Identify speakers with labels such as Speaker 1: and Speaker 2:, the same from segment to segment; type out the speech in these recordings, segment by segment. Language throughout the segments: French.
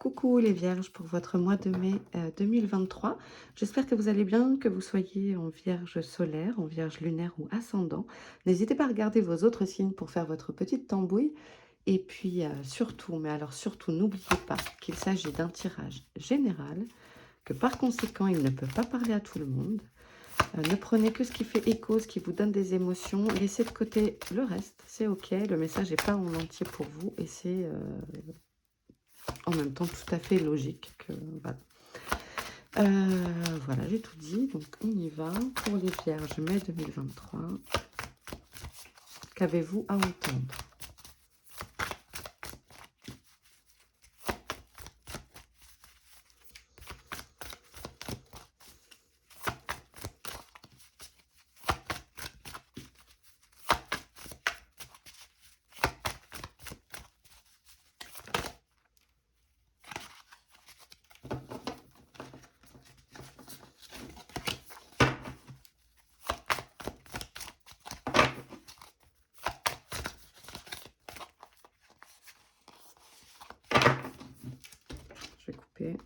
Speaker 1: Coucou les vierges pour votre mois de mai 2023. J'espère que vous allez bien, que vous soyez en vierge solaire, en vierge lunaire ou ascendant. N'hésitez pas à regarder vos autres signes pour faire votre petite tambouille. Et puis surtout, mais alors surtout, n'oubliez pas qu'il s'agit d'un tirage général, que par conséquent, il ne peut pas parler à tout le monde. Ne prenez que ce qui fait écho, ce qui vous donne des émotions. Laissez de côté le reste, c'est ok. Le message n'est pas en entier pour vous et c'est en même temps tout à fait logique que voilà. Voilà, j'ai tout dit, donc on y va pour les vierges mai 2023. Qu'avez-vous à entendre? Je vais couper.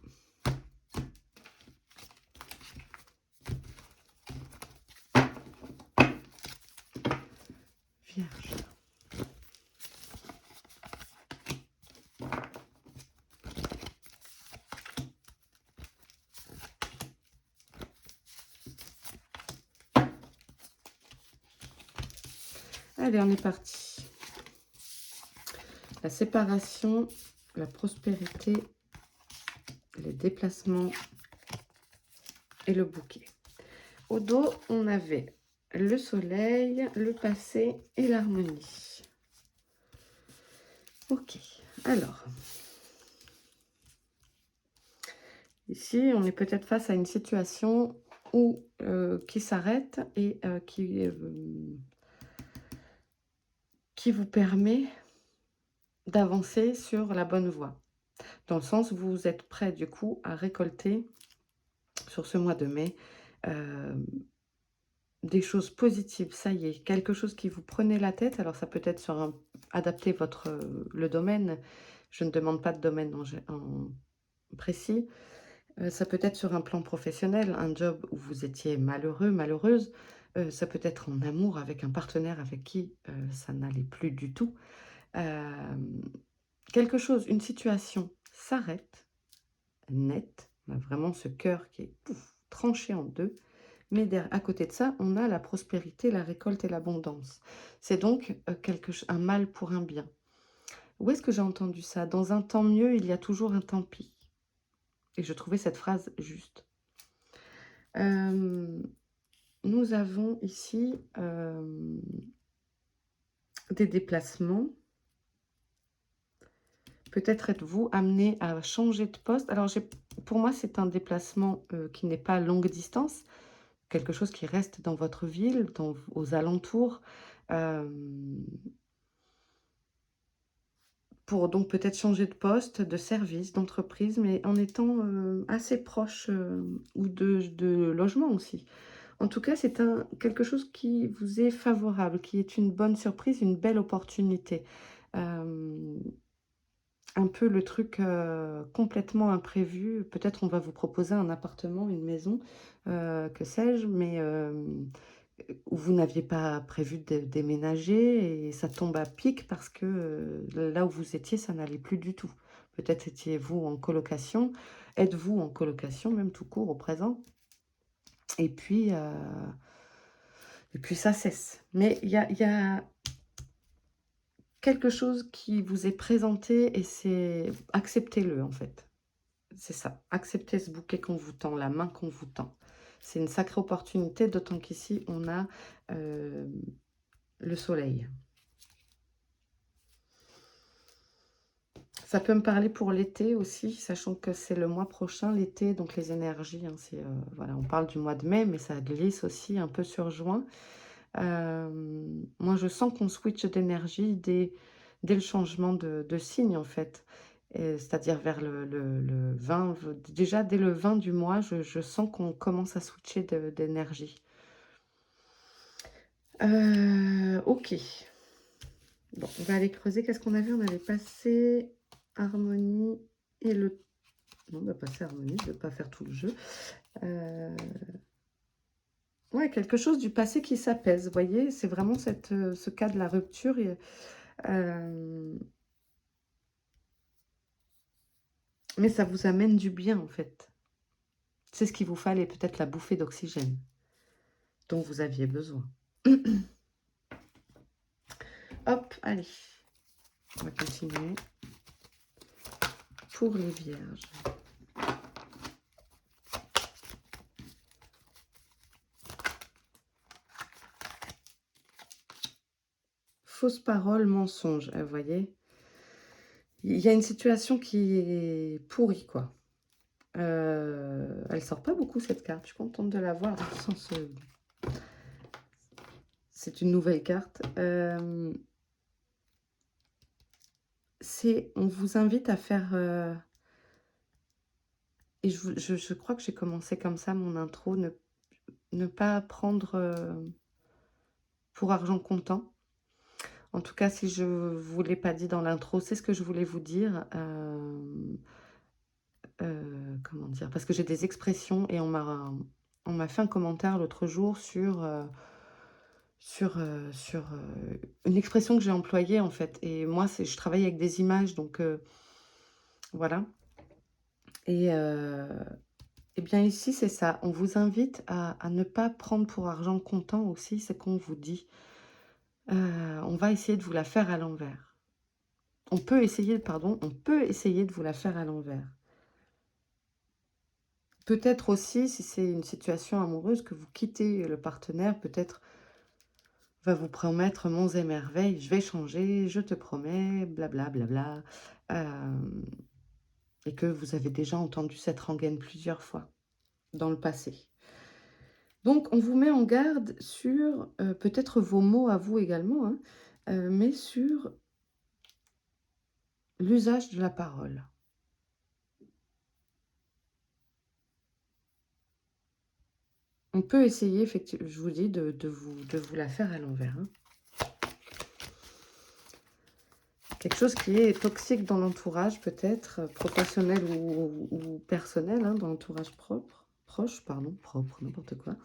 Speaker 1: Vierge. Allez, on est parti. La séparation, la prospérité, les déplacements et le bouquet. Au dos, on avait le soleil, le passé et l'harmonie. Ok, alors. Ici, on est peut-être face à une situation où, qui s'arrête et qui vous permet d'avancer sur la bonne voie. Dans le sens où vous êtes prêt du coup à récolter sur ce mois de mai des choses positives, ça y est, quelque chose qui vous prenait la tête. Alors ça peut être sur adapter le domaine, je ne demande pas de domaine en précis. Ça peut être sur un plan professionnel, un job où vous étiez malheureux, malheureuse. Ça peut être en amour avec un partenaire avec qui ça n'allait plus du tout. Quelque chose, une situation s'arrête net. On a vraiment ce cœur qui est pouf, tranché en deux. Mais à côté de ça, on a la prospérité, la récolte et l'abondance. C'est donc un mal pour un bien. Où est-ce que j'ai entendu ça? Dans un tant mieux, il y a toujours un tant pis. Et je trouvais cette phrase juste. Nous avons ici des déplacements. Peut-être êtes-vous amené à changer de poste. Alors, pour moi, c'est un déplacement qui n'est pas longue distance, quelque chose qui reste dans votre ville, aux alentours, pour donc peut-être changer de poste, de service, d'entreprise, mais en étant assez proche ou de logement aussi. En tout cas, c'est quelque chose qui vous est favorable, qui est une bonne surprise, une belle opportunité. Un peu le truc complètement imprévu. Peut-être on va vous proposer un appartement, une maison, que sais-je, mais où vous n'aviez pas prévu de déménager et ça tombe à pic parce que là où vous étiez, ça n'allait plus du tout. Peut-être étiez-vous en colocation, êtes-vous en colocation, même tout court au présent. Et puis ça cesse. Mais il y a quelque chose qui vous est présenté et c'est acceptez-le en fait. C'est ça, acceptez ce bouquet qu'on vous tend, la main qu'on vous tend. C'est une sacrée opportunité, d'autant qu'ici on a le soleil. Ça peut me parler pour l'été aussi, sachant que c'est le mois prochain, l'été, donc les énergies, hein, voilà, on parle du mois de mai, mais ça glisse aussi un peu sur juin. Moi, je sens qu'on switch d'énergie dès le changement de signe, en fait. C'est-à-dire vers le 20, déjà dès le 20 du mois, je sens qu'on commence à switcher d'énergie. Ok. Bon, on va aller creuser. Qu'est-ce qu'on avait? On avait passé harmonie et le Non, bah, passer harmonie, je ne vais pas faire tout le jeu. Ouais, quelque chose du passé qui s'apaise, vous voyez? C'est vraiment ce cas de la rupture et mais ça vous amène du bien, en fait. C'est ce qu'il vous fallait, peut-être la bouffée d'oxygène dont vous aviez besoin. Hop, allez, on va continuer. Pour les vierges. Fausse parole, mensonge, vous voyez? Il y a une situation qui est pourrie, quoi. Elle sort pas beaucoup, cette carte. Je suis contente de la voir, dans le sens... c'est une nouvelle carte. On vous invite à faire... et je crois que j'ai commencé comme ça mon intro, ne pas prendre pour argent comptant. En tout cas, si je ne vous l'ai pas dit dans l'intro, c'est ce que je voulais vous dire. Comment dire? Parce que j'ai des expressions et on m'a fait un commentaire l'autre jour sur une expression que j'ai employée, en fait. Et moi, je travaille avec des images, donc voilà. Et bien ici, c'est ça. On vous invite à ne pas prendre pour argent comptant aussi, c'est qu'on vous dit. On va essayer de vous la faire à l'envers. On peut essayer de vous la faire à l'envers. Peut-être aussi, si c'est une situation amoureuse, que vous quittez le partenaire, peut-être va vous promettre monts et merveilles, je vais changer, je te promets, blabla, blabla. Et que vous avez déjà entendu cette rengaine plusieurs fois dans le passé. Donc, on vous met en garde sur peut-être vos mots à vous également, hein, mais sur l'usage de la parole. On peut essayer, effectivement, je vous dis, de vous la faire à l'envers. Hein. Quelque chose qui est toxique dans l'entourage, peut-être, professionnel ou personnel, hein, dans l'entourage proche, propre, n'importe quoi.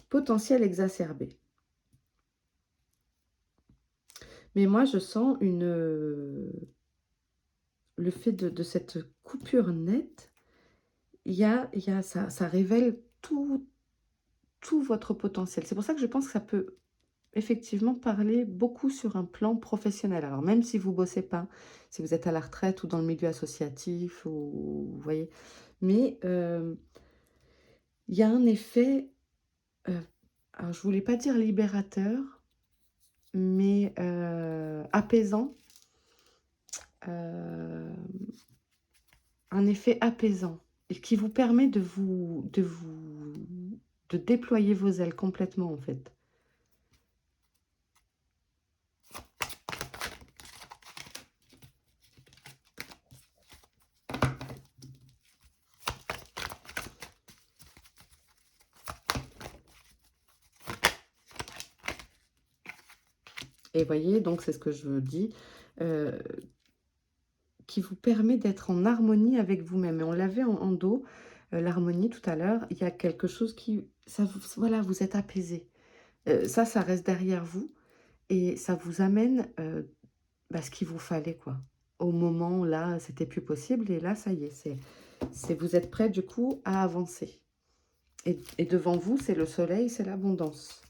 Speaker 1: Potentiel exacerbé. Mais moi, je sens le fait de cette coupure nette, ça révèle tout votre potentiel. C'est pour ça que je pense que ça peut effectivement parler beaucoup sur un plan professionnel. Alors même si vous bossez pas, si vous êtes à la retraite ou dans le milieu associatif, ou vous voyez, mais il y a un effet, alors je voulais pas dire libérateur, mais apaisant, un effet apaisant et qui vous permet de déployer vos ailes complètement, en fait. Et voyez, donc c'est ce que je dis, qui vous permet d'être en harmonie avec vous-même. Et on l'avait en dos, l'harmonie tout à l'heure. Il y a quelque chose qui... voilà, vous êtes apaisé. Ça reste derrière vous et ça vous amène ce qu'il vous fallait, quoi. Au moment où là, c'était plus possible. Et là, ça y est, vous êtes prêt du coup à avancer. Et devant vous, c'est le soleil, c'est l'abondance.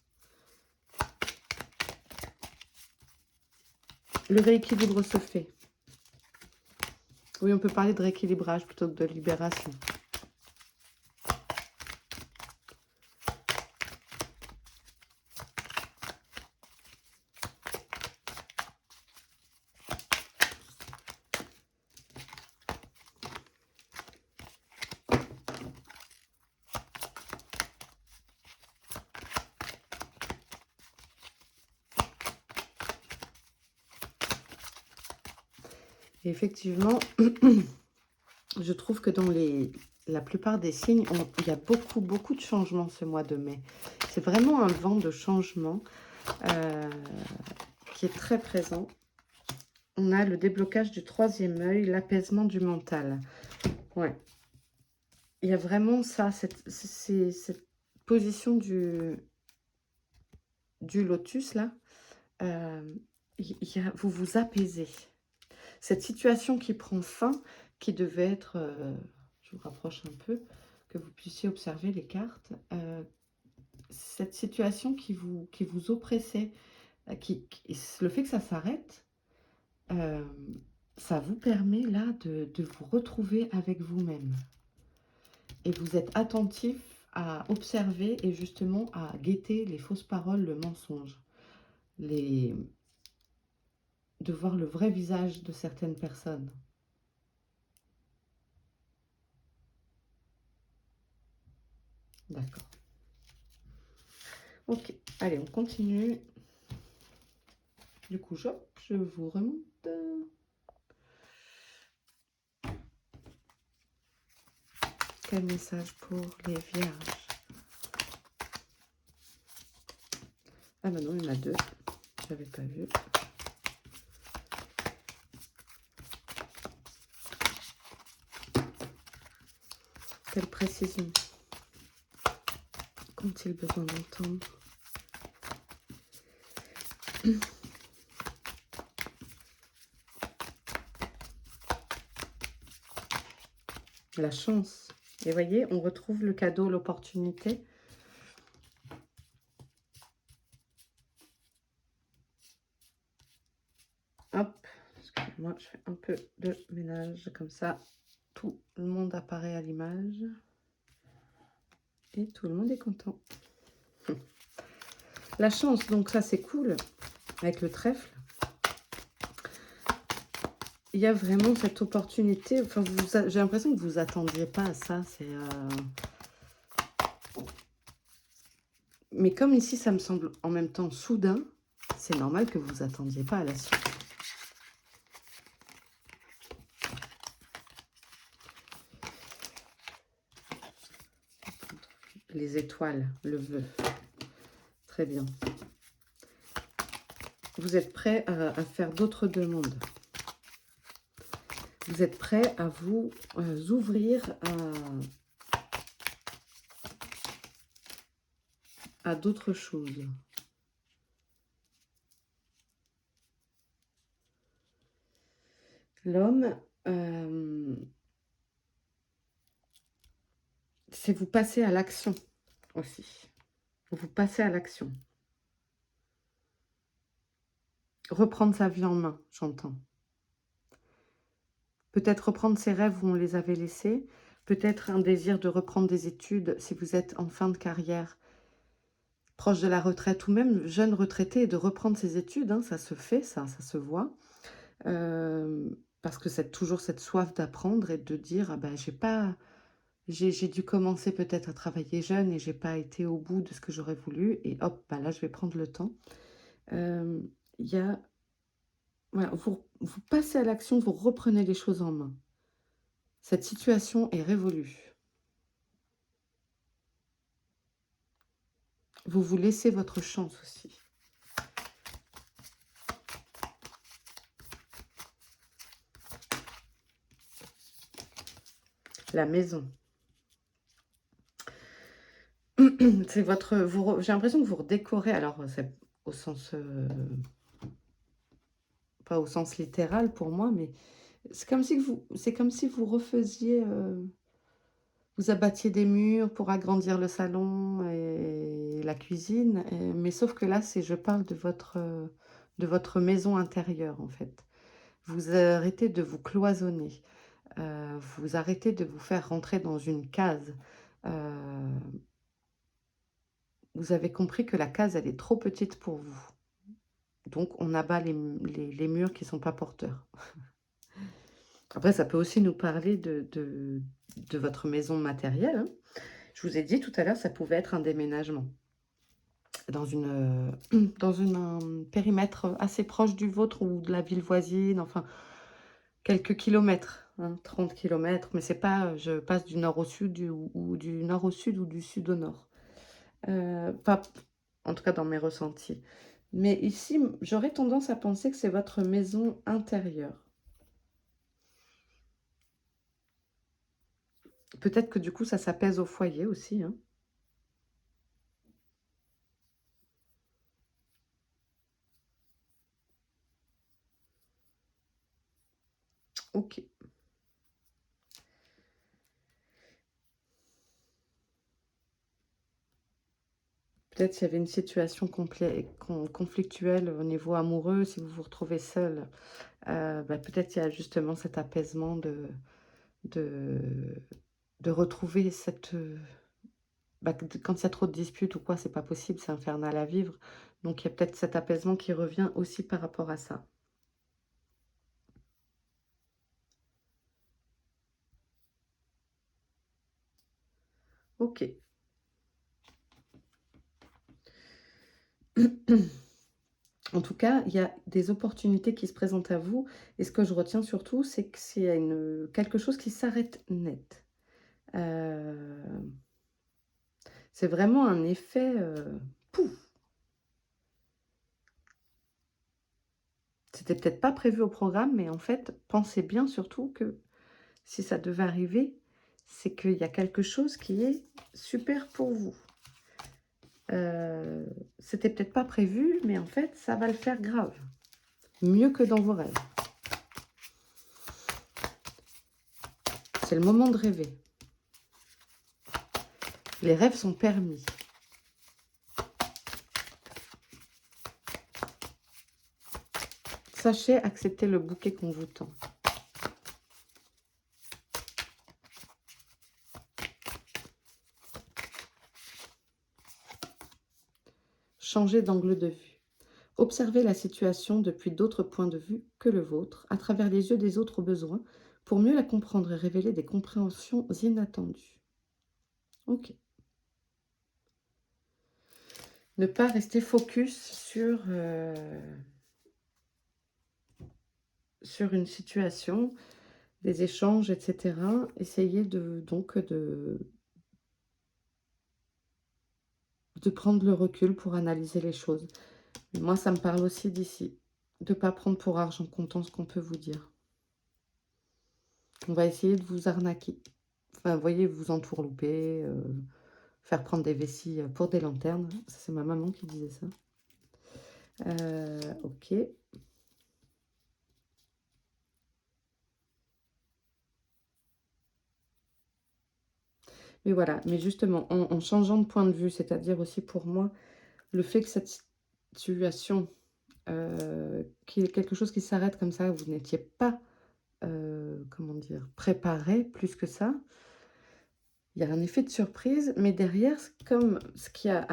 Speaker 1: Le rééquilibre se fait. Oui, on peut parler de rééquilibrage plutôt que de libération. Et effectivement, je trouve que dans la plupart des signes, il y a beaucoup de changements ce mois de mai. C'est vraiment un vent de changement qui est très présent. On a le déblocage du troisième œil, l'apaisement du mental. Ouais. il y a vraiment ça, cette position du lotus là, euh, vous vous apaisez. Cette situation qui prend fin, qui devait être, je vous rapproche un peu, que vous puissiez observer les cartes, cette situation qui vous oppressait, le fait que ça s'arrête, euh, ça vous permet là de vous retrouver avec vous-même. Et vous êtes attentif à observer et justement à guetter les fausses paroles, le mensonge, de voir le vrai visage de certaines personnes. D'accord. Ok, allez, on continue. Du coup, je vous remonte. Quel message pour les vierges? Ah ben non, il y en a deux. Je n'avais pas vu. Quelle précision qu'ont-ils besoin d'entendre? La chance. Et voyez, on retrouve le cadeau, l'opportunité. Hop, excusez-moi, je fais un peu de ménage comme ça. Tout le monde apparaît à l'image. Et tout le monde est content. La chance, donc ça c'est cool. Avec le trèfle. Il y a vraiment cette opportunité. Enfin, j'ai l'impression que vous attendiez pas à ça. Mais comme ici, ça me semble en même temps soudain, c'est normal que vous attendiez pas à la suite. Les étoiles, le vœu. Très bien. Vous êtes prêt à faire d'autres demandes. Vous êtes prêt à vous ouvrir à d'autres choses. L'homme, c'est vous passer à l'action aussi. Vous passez à l'action. Reprendre sa vie en main, j'entends. Peut-être reprendre ses rêves où on les avait laissés. Peut-être un désir de reprendre des études si vous êtes en fin de carrière, proche de la retraite ou même jeune retraité, et de reprendre ses études. Hein, ça se fait, ça se voit. Parce que c'est toujours cette soif d'apprendre et de dire ah ben, j'ai dû commencer peut-être à travailler jeune et j'ai pas été au bout de ce que j'aurais voulu. Et hop, ben là, je vais prendre le temps. Il y a... Voilà, vous passez à l'action, vous reprenez les choses en main. Cette situation est révolue. Vous vous laissez votre chance aussi. La maison. C'est votre... J'ai l'impression que vous redécorez. Alors, c'est au sens... pas au sens littéral pour moi, mais c'est comme si vous refaisiez... vous abattiez des murs pour agrandir le salon et la cuisine. Mais sauf que là, je parle de votre maison intérieure, en fait. Vous arrêtez de vous cloisonner. Vous arrêtez de vous faire rentrer dans une case. Vous avez compris que la case, elle est trop petite pour vous. Donc, on abat les murs qui ne sont pas porteurs. Après, ça peut aussi nous parler de votre maison matérielle. Hein. Je vous ai dit tout à l'heure, ça pouvait être un déménagement dans un périmètre assez proche du vôtre ou de la ville voisine, enfin, quelques kilomètres, hein, 30 kilomètres, mais c'est pas, je passe du nord au sud ou du nord au sud ou du sud au nord. Pas, en tout cas dans mes ressentis. Mais ici, j'aurais tendance à penser que c'est votre maison intérieure. Peut-être que du coup, ça s'apaise au foyer aussi, hein. OK. Peut-être s'il y avait une situation conflictuelle au niveau amoureux, si vous vous retrouvez seul, bah, peut-être il y a justement cet apaisement de de retrouver cette, bah, quand il y a trop de disputes ou quoi, c'est pas possible, c'est infernal à vivre. Donc il y a peut-être cet apaisement qui revient aussi par rapport à ça. OK. En tout cas, il y a des opportunités qui se présentent à vous et ce que je retiens surtout, c'est que c'est quelque chose qui s'arrête net. Heu, c'est vraiment un effet, pouf! C'était peut-être pas prévu au programme, mais en fait, pensez bien surtout que si ça devait arriver, c'est qu'il y a quelque chose qui est super pour vous. Heu, c'était peut-être pas prévu, mais en fait, ça va le faire grave. Mieux que dans vos rêves. C'est le moment de rêver. Les rêves sont permis. Sachez accepter le bouquet qu'on vous tend. Changez d'angle de vue. Observez la situation depuis d'autres points de vue que le vôtre, à travers les yeux des autres besoins, pour mieux la comprendre et révéler des compréhensions inattendues. OK. Ne pas rester focus sur une situation, des échanges, et cetera. Essayez de prendre le recul pour analyser les choses. Moi, ça me parle aussi d'ici, de ne pas prendre pour argent comptant ce qu'on peut vous dire. On va essayer de vous arnaquer. Enfin, vous voyez, vous entourlouper, faire prendre des vessies, pour des lanternes. Ça, c'est ma maman qui disait ça. OK. Mais voilà, mais justement, en changeant de point de vue, c'est-à-dire aussi pour moi, le fait que cette situation, qu'il y ait quelque chose qui s'arrête comme ça, vous n'étiez pas, comment dire? Préparé plus que ça. Il y a un effet de surprise, mais derrière, comme ce qui est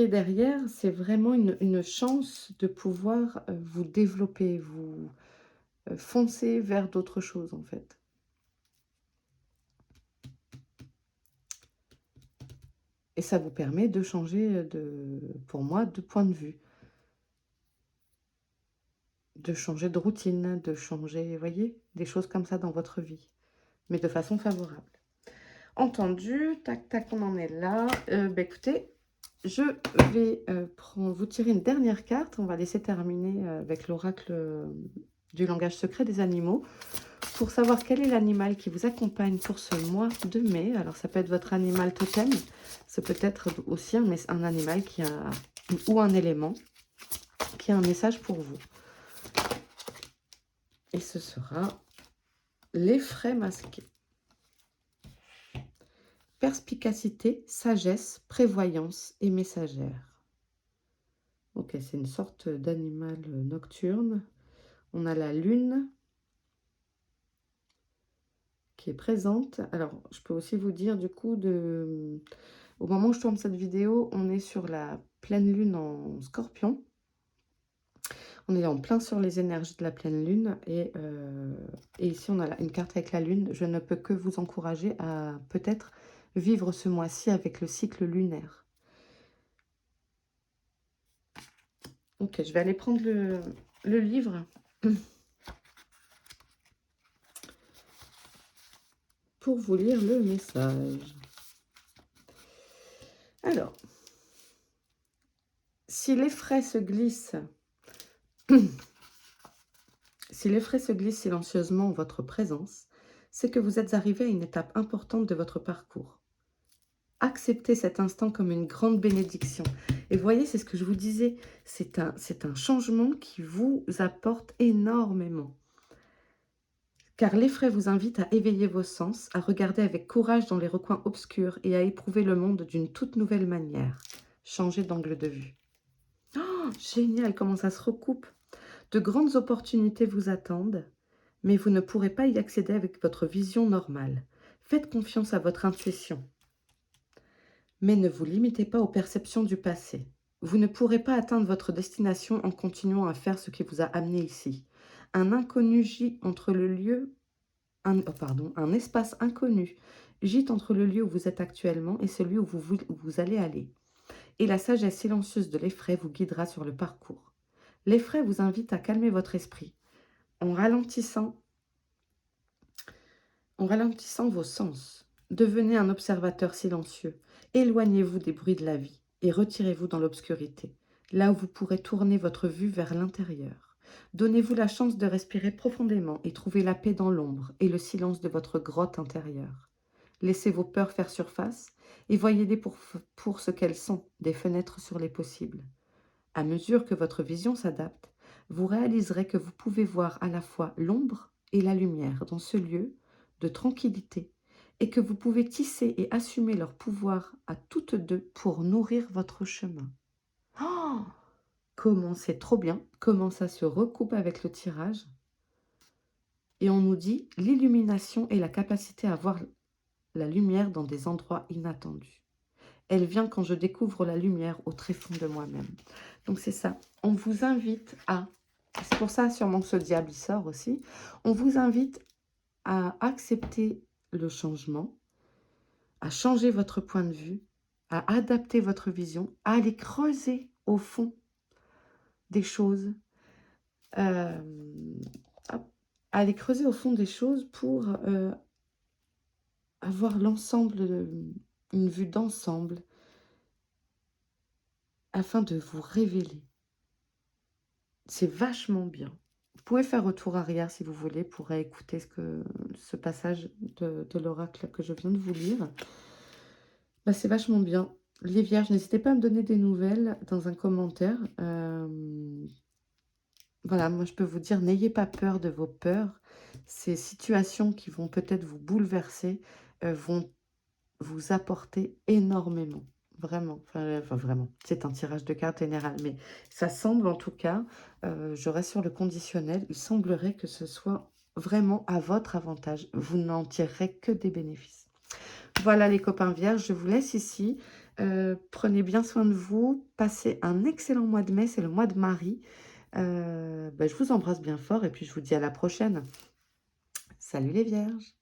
Speaker 1: derrière, c'est vraiment une chance de pouvoir, vous développer, vous, foncer vers d'autres choses, en fait. Et ça vous permet de changer, pour moi, de point de vue, de changer de routine, de changer, vous voyez? Des choses comme ça dans votre vie, mais de façon favorable. Entendu, tac, tac, on en est là. Bah, écoutez, je vais, vous tirer une dernière carte. On va laisser terminer, avec l'oracle, du langage secret des animaux, pour savoir quel est l'animal qui vous accompagne pour ce mois de mai. Alors ça peut être votre animal totem, ça peut être aussi un animal qui a ou un élément qui a un message pour vous. Et ce sera l'effraie masqué. Perspicacité, sagesse, prévoyance et messagère. Ok, c'est une sorte d'animal nocturne. On a la lune qui est présente. Alors, je peux aussi vous dire du coup, au moment où je tourne cette vidéo, on est sur la pleine lune en Scorpion. On est en plein sur les énergies de la pleine lune. Et ici, on a une carte avec la lune. Je ne peux que vous encourager à peut-être vivre ce mois-ci avec le cycle lunaire. Ok, je vais aller prendre le livre pour vous lire le message. Alors, si l'effraie se glisse, si l'effraie se glisse silencieusement en votre présence, c'est que vous êtes arrivé à une étape importante de votre parcours. Acceptez cet instant comme une grande bénédiction. Et voyez, c'est ce que je vous disais, c'est un changement qui vous apporte énormément. Car l'effray vous invite à éveiller vos sens, à regarder avec courage dans les recoins obscurs et à éprouver le monde d'une toute nouvelle manière. Changez d'angle de vue. Oh, génial, comment ça se recoupe. De grandes opportunités vous attendent, mais vous ne pourrez pas y accéder avec votre vision normale. Faites confiance à votre intuition. Mais ne vous limitez pas aux perceptions du passé. Vous ne pourrez pas atteindre votre destination en continuant à faire ce qui vous a amené ici. Un inconnu gît entre le lieu, un espace inconnu gît entre le lieu où vous êtes actuellement et celui où vous allez aller. Et la sagesse silencieuse de l'effray vous guidera sur le parcours. L'effray vous invite à calmer votre esprit en ralentissant vos sens. Devenez un observateur silencieux. Éloignez-vous des bruits de la vie et retirez-vous dans l'obscurité, là où vous pourrez tourner votre vue vers l'intérieur. Donnez-vous la chance de respirer profondément et trouver la paix dans l'ombre et le silence de votre grotte intérieure. Laissez vos peurs faire surface et voyez-les pour ce qu'elles sont, des fenêtres sur les possibles. À mesure que votre vision s'adapte, vous réaliserez que vous pouvez voir à la fois l'ombre et la lumière dans ce lieu de tranquillité et que vous pouvez tisser et assumer leur pouvoir à toutes deux pour nourrir votre chemin. Oh, comment c'est trop bien, comment ça se recoupe avec le tirage. Et on nous dit l'illumination et la capacité à voir la lumière dans des endroits inattendus. Elle vient quand je découvre la lumière au tréfonds de moi-même. Donc c'est ça, on vous invite à, c'est pour ça sûrement que ce diable il sort aussi, on vous invite à accepter le changement, à changer votre point de vue, à adapter votre vision, à aller creuser au fond des choses, à aller creuser au fond des choses pour avoir l'ensemble, une vue d'ensemble, afin de vous révéler. C'est vachement bien. Vous pouvez faire retour arrière si vous voulez pour écouter ce passage de l'oracle que je viens de vous lire. Bah, c'est vachement bien. Les vierges, n'hésitez pas à me donner des nouvelles dans un commentaire. Voilà, moi je peux vous dire, n'ayez pas peur de vos peurs. Ces situations qui vont peut-être vous bouleverser vont vous apporter énormément. Vraiment, enfin vraiment, c'est un tirage de cartes général, mais ça semble en tout cas, je reste sur le conditionnel, il semblerait que ce soit vraiment à votre avantage. Vous n'en tirerez que des bénéfices. Voilà les copains vierges, je vous laisse ici. Prenez bien soin de vous, passez un excellent mois de mai, c'est le mois de Marie. Je vous embrasse bien fort et puis je vous dis à la prochaine. Salut les vierges!